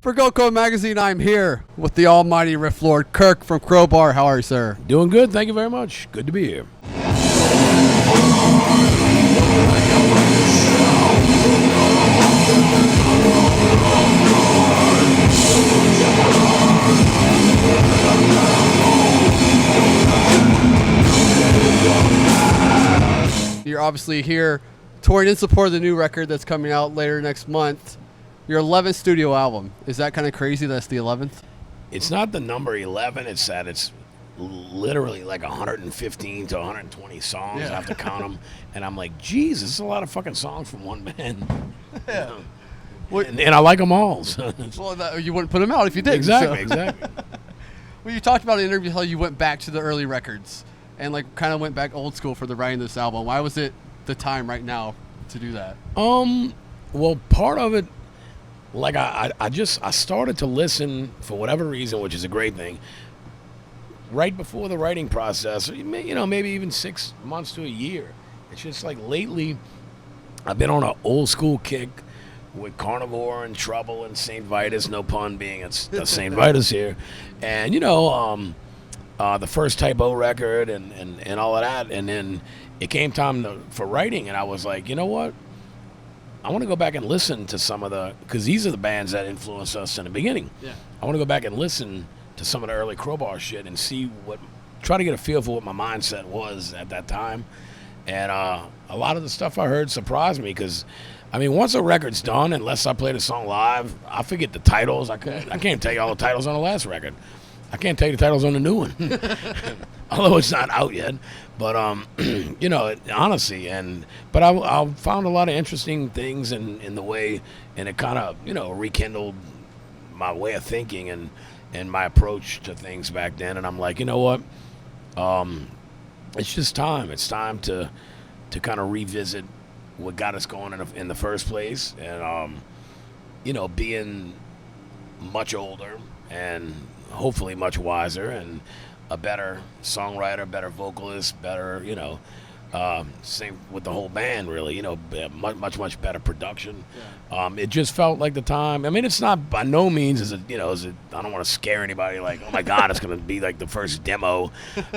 For Go Code Magazine, I'm here with the almighty riff lord, Kirk from Crowbar. How are you, sir? Doing good. Thank you very much. Good to be here. You're obviously here touring in support of the new record that's coming out later next month. Your 11th studio album. Is that kind of crazy that's the 11th? It's not the number 11. It's that it's literally like 115 to 120 songs. I have to count them. And I'm like, geez, this is a lot of fucking songs from one band. Yeah. And I like them all. So Well, you wouldn't put them out if you did. exactly. Well, you talked about in an interview how you went back to the early records and like kind of went back old school for the writing of this album. Why was it the time right now to do that? Well, part of it, like I started to listen for whatever reason, which is a great thing, right before the writing process, maybe even 6 months to a year. It's just like lately I've been on an old school kick with Carnivore and Trouble and St. Vitus, no pun being it's St. Vitus here. And, the first Typo record and all of that. And then it came time for writing, and I was like, you know what? I want to go back and listen to some of because these are the bands that influenced us in the beginning. Yeah. I want to go back and listen to some of the early Crowbar shit and try to get a feel for what my mindset was at that time. And a lot of the stuff I heard surprised me because, once a record's done, unless I play the song live, I forget the titles. I can't tell you all the titles on the last record. I can't tell you the titles on the new one, although it's not out yet. But honestly, but I found a lot of interesting things in the way, and it kind of rekindled my way of thinking and my approach to things back then. And I'm like, you know what? It's just time. It's time to kind of revisit what got us going in the first place, and being much older and hopefully much wiser and a better songwriter, better vocalist, better, same with the whole band, really, much better production. Yeah. It just felt like the time. It's not by no means I don't want to scare anybody like, oh my God, it's going to be like the first demo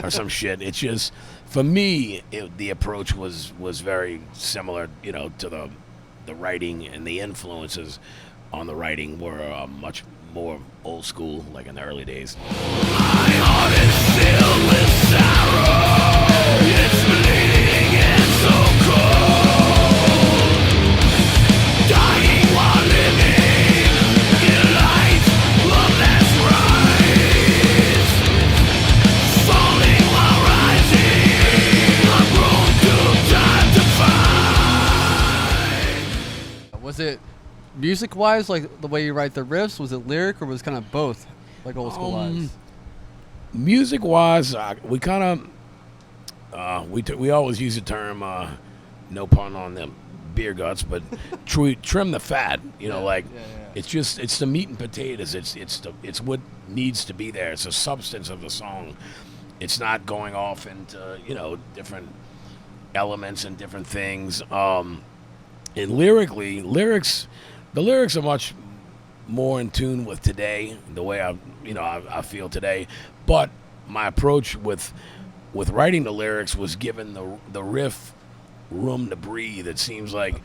or some shit. It's just, for me, the approach was very similar, to the writing, and the influences on the writing were much more old school, like in the early days. My heart is filled with sorrow. It's bleeding and so cold. Dying while living in light of last rise. Falling while rising. I'm grown too tired to fight. Was it music-wise, like the way you write the riffs? Was it lyric, or was it kind of both, like old school-wise? Music-wise, we kind of we always use the term, no pun on them beer guts, but trim the fat. It's the meat and potatoes. It's what needs to be there. It's the substance of the song. It's not going off into different elements and different things. And the lyrics are much more in tune with today, the way I feel today. But my approach with writing the lyrics was giving the riff room to breathe. It seems like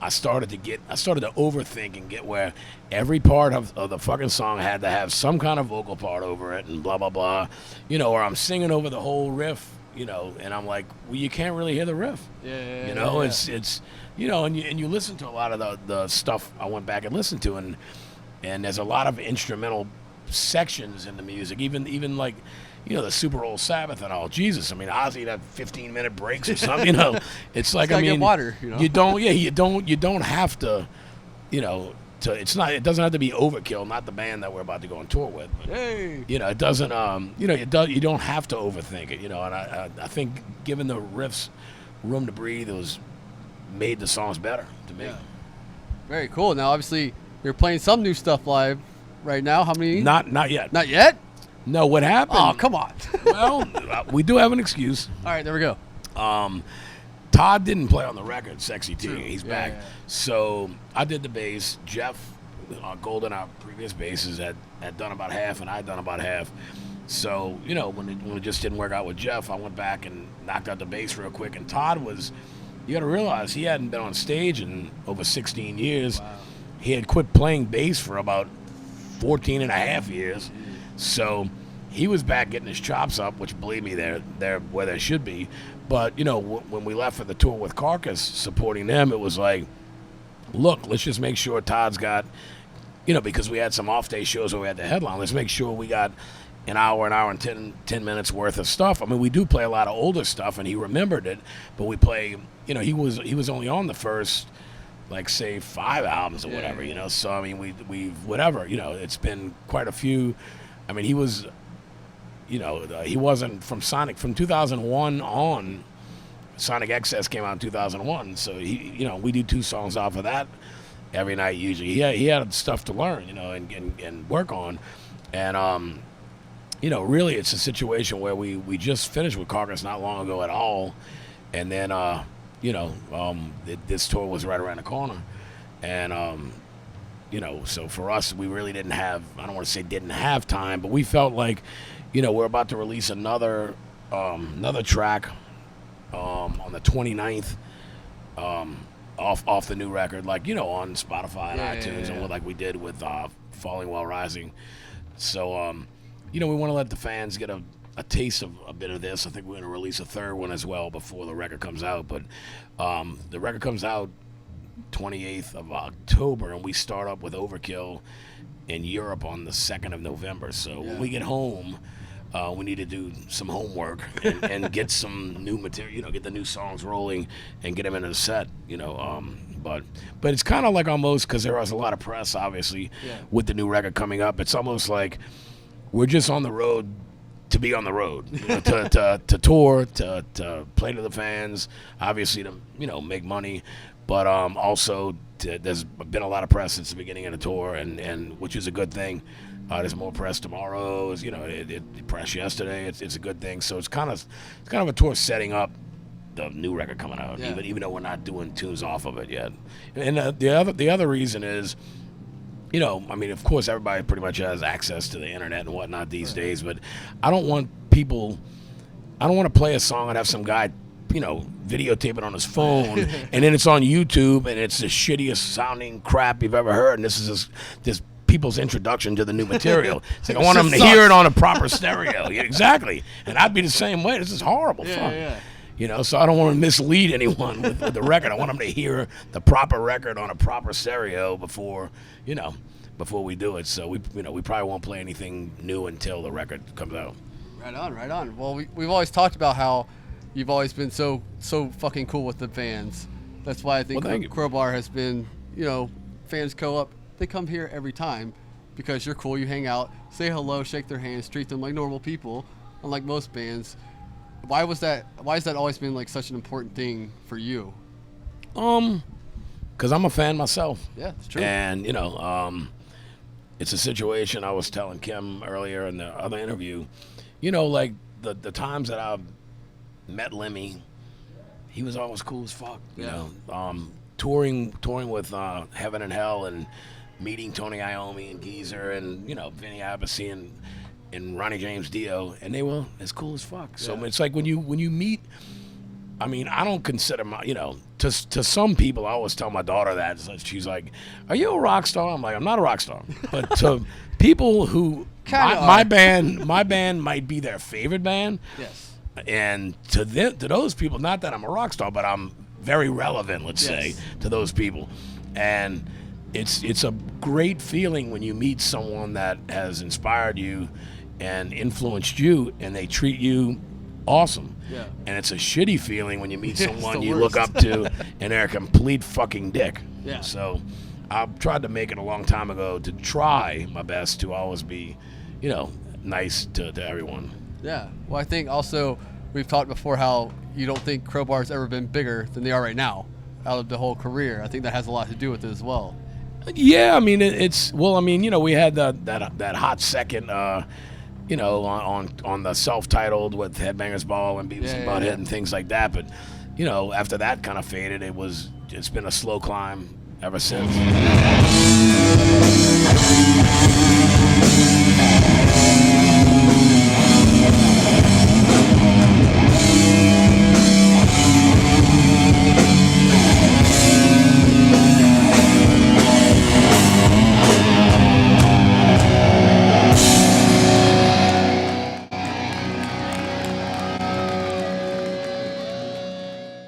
I started to overthink and get where every part of the fucking song had to have some kind of vocal part over it and blah blah blah, or I'm singing over the whole riff, and I'm like, well, you can't really hear the riff. It's and you listen to a lot of the stuff I went back and listened to, and there's a lot of instrumental sections in the music, even like, the Super Old Sabbath and all. Jesus, Ozzy had 15-minute breaks or something. It's like, get water. You don't have to, it doesn't have to be overkill. Not the band that we're about to go on tour with. But, it doesn't. You don't have to overthink it. And I think giving the riffs room to breathe made the songs better to me. Yeah. Very cool. Now, obviously, you're playing some new stuff live right now. How many? Not yet. Not yet? No, what happened? Oh, come on. Well, we do have an excuse. All right, there we go. Todd didn't play on the record, Sexy T. True. He's Yeah, back. yeah. So I did the bass. Jeff Golden, our previous bassist, had done about half, and I'd done about half. So, you know, when it just didn't work out with Jeff, I went back and knocked out the bass real quick. And Todd was, you got to realize, he hadn't been on stage in over 16 years. Wow. He had quit playing bass for about 14 and a half years. So he was back getting his chops up, which, believe me, they're where they should be. But, you know, when we left for the tour with Carcass, supporting them, it was like, look, let's just make sure Todd's got, you know, because we had some off-day shows where we had the headline, let's make sure we got an hour and 10 minutes worth of stuff. I mean, we do play a lot of older stuff, and he remembered it, but we play, you know, he was only on the first, like, say, 5 albums or whatever, you know. So, I mean, we whatever, you know, it's been quite a few. I mean, he was, you know, he wasn't from Sonic, from 2001 on. Sonic XS came out in 2001, so he, you know, we do 2 songs off of that every night usually. He had stuff to learn, you know, and work on, and you know, really, it's a situation where we just finished with Carcass not long ago at all, and then you know, this tour was right around the corner, and you know, so for us, we really didn't have, I don't want to say didn't have time, but we felt like, you know, we're about to release another track on the 29th off the new record, like, you know, on Spotify and iTunes, and like we did with Falling While Rising. So you know, we want to let the fans get a taste of a bit of this. I think we're going to release a third one as well before the record comes out, but the record comes out 28th of October, and we start up with Overkill in Europe on the 2nd of November. So when we get home, we need to do some homework and get some new material, you know, get the new songs rolling and get them into the set, you know. But it's kind of like almost, because there was a lot of press, obviously, with the new record coming up. It's almost like we're just on the road to be on the road, you know, to tour, to play to the fans, obviously to, you know, make money, but also there's been a lot of press since the beginning of the tour, and which is a good thing. There's more press tomorrow. You know, it press yesterday. It's a good thing. So it's kind of a tour setting up the new record coming out, even though we're not doing tunes off of it yet. And the other reason is, you know, I mean, of course, everybody pretty much has access to the internet and whatnot these days, but I don't want to play a song and have some guy, you know, videotape it on his phone, and then it's on YouTube, and it's the shittiest sounding crap you've ever heard, and this is this people's introduction to the new material. It's like, I want them to hear it on a proper stereo. Yeah, exactly. And I'd be the same way. This is horrible fun. Yeah. You know, so I don't want to mislead anyone with the record. I want them to hear the proper record on a proper stereo before we do it. So we probably won't play anything new until the record comes out. Right on. Well, we've always talked about how you've always been so fucking cool with the fans. That's why I think Crowbar has been, you know, fans go up, they come here every time because you're cool. You hang out, say hello, shake their hands, treat them like normal people, unlike most bands. Why has that always been like such an important thing for you? Because I'm a fan myself. Yeah, it's true. And, you know, it's a situation I was telling Kim earlier in the other interview. You know, like the times that I've met Lemmy, he was always cool as fuck. You know, touring with Heaven and Hell and meeting Tony Iommi and Geezer and, you know, Vinny Appice and Ronnie James Dio, and they were as cool as fuck. So it's like when you meet, I mean, I don't consider you know, to some people, I always tell my daughter that. She's like, "Are you a rock star?" I'm like, "I'm not a rock star." But to people who, my band might be their favorite band. Yes. And to those people, not that I'm a rock star, but I'm very relevant, let's say, to those people. And it's a great feeling when you meet someone that has inspired you and influenced you, and they treat you awesome. Yeah. And it's a shitty feeling when you meet someone you look up to and they're a complete fucking dick. Yeah. So I've tried to make it a long time ago to try my best to always be, you know, nice to everyone. Yeah. Well, I think also we've talked before how you don't think Crowbar's ever been bigger than they are right now out of the whole career. I think that has a lot to do with it as well. Yeah, I mean, you know, we had that hot second, you know, on the self-titled with Headbangers Ball and Beavis and Butthead and things like that. But, you know, after that kind of faded, it's been a slow climb ever since.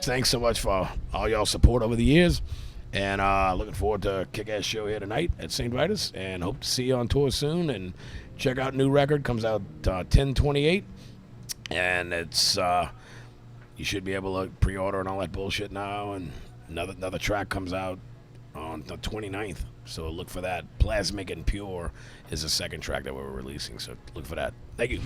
Thanks so much for all y'all support over the years, and looking forward to a kick-ass show here tonight at St. Vitus, and hope to see you on tour soon. And check out new record, comes out 10/28, and it's you should be able to pre-order and all that bullshit now. And another track comes out on the 29th, so look for that. Plasmic and Pure is the second track that we're releasing, so look for that. Thank you.